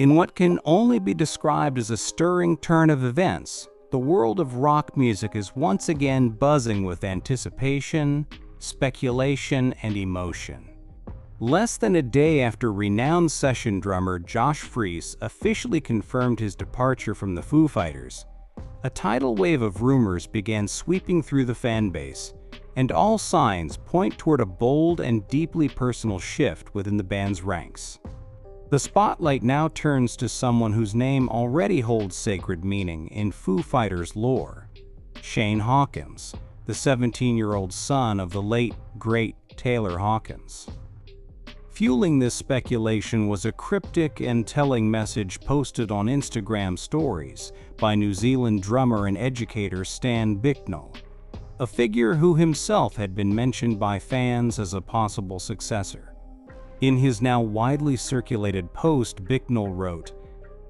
In what can only be described as a stirring turn of events, the world of rock music is once again buzzing with anticipation, speculation, and emotion. Less than a day after renowned session drummer Josh Freese officially confirmed his departure from the Foo Fighters, a tidal wave of rumors began sweeping through the fan base, and all signs point toward a bold and deeply personal shift within the band's ranks. The spotlight now turns to someone whose name already holds sacred meaning in Foo Fighters lore: Shane Hawkins, the 17-year-old son of the late, great Taylor Hawkins. Fueling this speculation was a cryptic and telling message posted on Instagram stories by New Zealand drummer and educator Stan Bicknell, a figure who himself had been mentioned by fans as a possible successor. In his now widely circulated post, Bicknull wrote,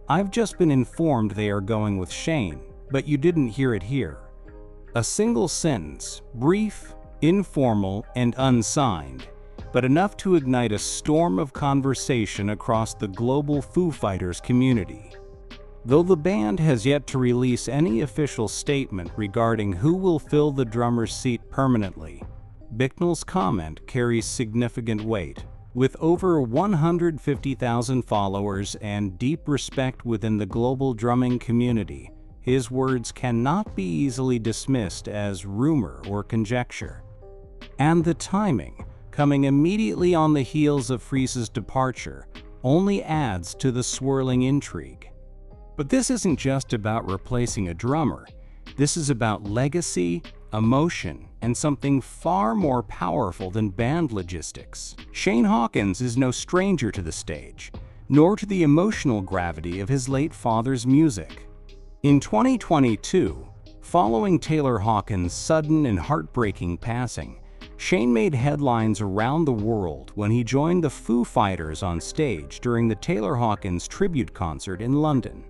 "I've just been informed they are going with Shane, but you didn't hear it here." A single sentence, brief, informal, and unsigned, but enough to ignite a storm of conversation across the global Foo Fighters community. Though the band has yet to release any official statement regarding who will fill the drummer's seat permanently, Bicknull's comment carries significant weight. With over 150,000 followers and deep respect within the global drumming community, his words cannot be easily dismissed as rumor or conjecture. And the timing, coming immediately on the heels of Freese's departure, only adds to the swirling intrigue. But this isn't just about replacing a drummer. This is about legacy, emotion, and something far more powerful than band logistics. Shane Hawkins is no stranger to the stage, nor to the emotional gravity of his late father's music. In 2022, following Taylor Hawkins' sudden and heartbreaking passing, Shane made headlines around the world when he joined the Foo Fighters on stage during the Taylor Hawkins tribute concert in London.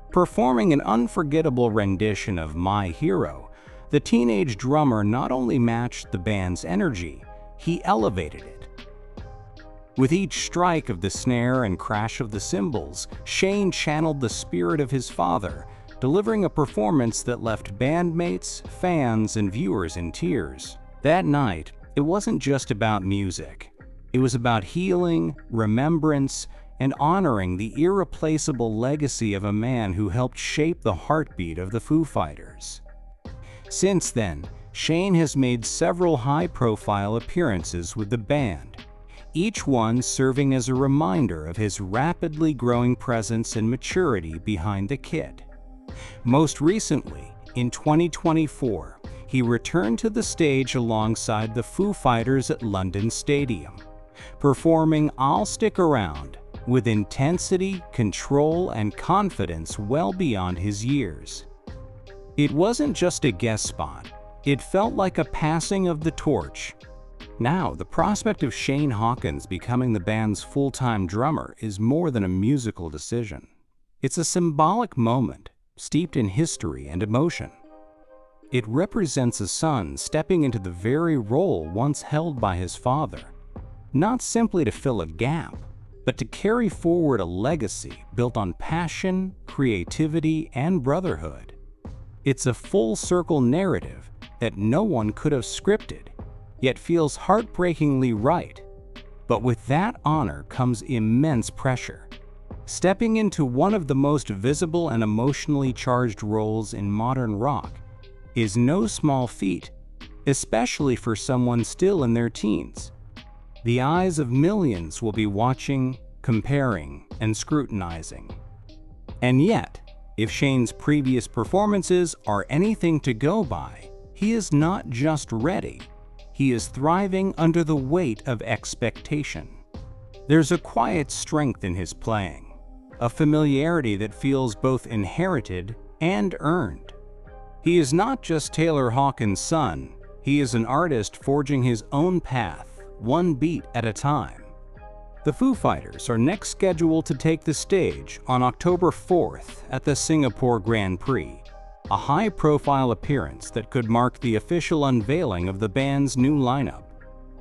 Performing an unforgettable rendition of My Hero, the teenage drummer not only matched the band's energy, he elevated it. With each strike of the snare and crash of the cymbals, Shane channeled the spirit of his father, delivering a performance that left bandmates, fans, and viewers in tears. That night, it wasn't just about music. It was about healing, remembrance, and honoring the irreplaceable legacy of a man who helped shape the heartbeat of the Foo Fighters. Since then, Shane has made several high-profile appearances with the band, each one serving as a reminder of his rapidly growing presence and maturity behind the kit. Most recently, in 2024, he returned to the stage alongside the Foo Fighters at London Stadium, performing I'll Stick Around with intensity, control, and confidence well beyond his years. It wasn't just a guest spot, it felt like a passing of the torch. Now, the prospect of Shane Hawkins becoming the band's full-time drummer is more than a musical decision. It's a symbolic moment, steeped in history and emotion. It represents a son stepping into the very role once held by his father, not simply to fill a gap, but to carry forward a legacy built on passion, creativity, and brotherhood. It's a full-circle narrative that no one could have scripted, yet feels heartbreakingly right. But with that honor comes immense pressure. Stepping into one of the most visible and emotionally charged roles in modern rock is no small feat, especially for someone still in their teens. The eyes of millions will be watching, comparing, and scrutinizing. And yet, if Shane's previous performances are anything to go by, he is not just ready, he is thriving under the weight of expectation. There's a quiet strength in his playing, a familiarity that feels both inherited and earned. He is not just Taylor Hawkins' son, he is an artist forging his own path, one beat at a time. The Foo Fighters are next scheduled to take the stage on October 4th at the Singapore Grand Prix, a high-profile appearance that could mark the official unveiling of the band's new lineup.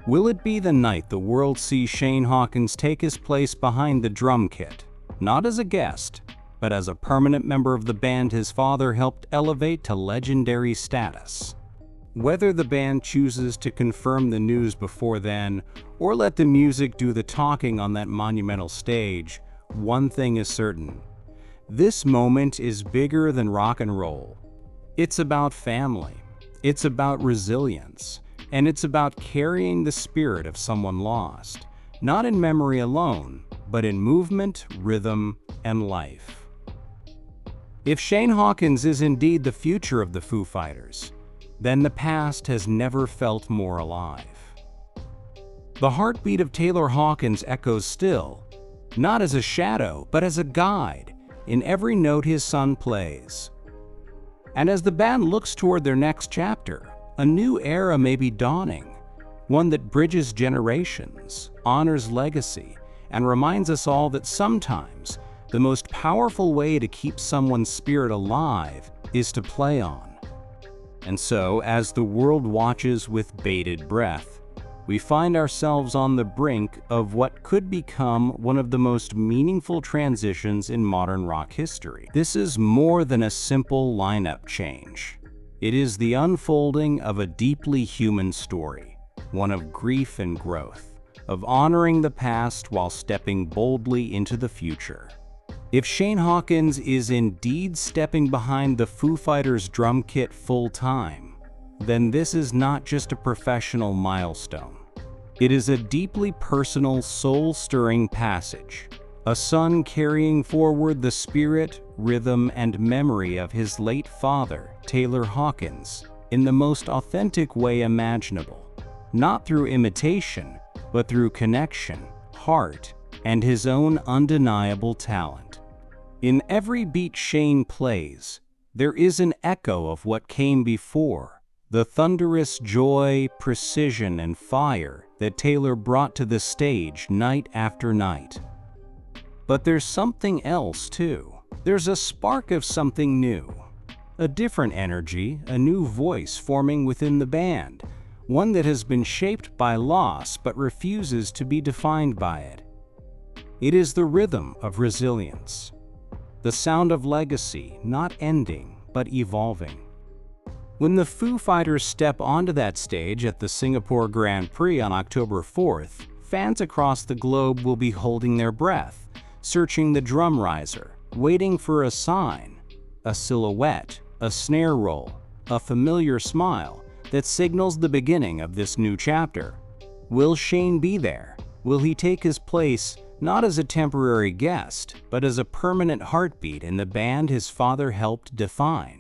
Will it be the night the world sees Shane Hawkins take his place behind the drum kit? not as a guest, but as a permanent member of the band his father helped elevate to legendary status. Whether the band chooses to confirm the news before then, or let the music do the talking on that monumental stage, one thing is certain. This moment is bigger than rock and roll. It's about family, it's about resilience, and it's about carrying the spirit of someone lost, not in memory alone, but in movement, rhythm, and life. If Shane Hawkins is indeed the future of the Foo Fighters, then the past has never felt more alive. The heartbeat of Taylor Hawkins echoes still, not as a shadow, but as a guide in every note his son plays. And as the band looks toward their next chapter, a new era may be dawning, one that bridges generations, honors legacy, and reminds us all that sometimes the most powerful way to keep someone's spirit alive is to play on. And so, as the world watches with bated breath, we find ourselves on the brink of what could become one of the most meaningful transitions in modern rock history. This is more than a simple lineup change. It is the unfolding of a deeply human story, one of grief and growth, of honoring the past while stepping boldly into the future. If Shane Hawkins is indeed stepping behind the Foo Fighters drum kit full-time, then this is not just a professional milestone. It is a deeply personal, soul-stirring passage, a son carrying forward the spirit, rhythm, and memory of his late father, Taylor Hawkins, in the most authentic way imaginable, not through imitation, but through connection, heart, and his own undeniable talent. In every beat Shane plays, there is an echo of what came before, the thunderous joy, precision, and fire that Taylor brought to the stage night after night. But there's something else too. There's a spark of something new, a different energy, a new voice forming within the band, one that has been shaped by loss but refuses to be defined by it. It is the rhythm of resilience, the sound of legacy, not ending, but evolving. When the Foo Fighters step onto that stage at the Singapore Grand Prix on October 4th, fans across the globe will be holding their breath, searching the drum riser, waiting for a sign, a silhouette, a snare roll, a familiar smile that signals the beginning of this new chapter. Will Shane be there? Will he take his place not as a temporary guest, but as a permanent heartbeat in the band his father helped define?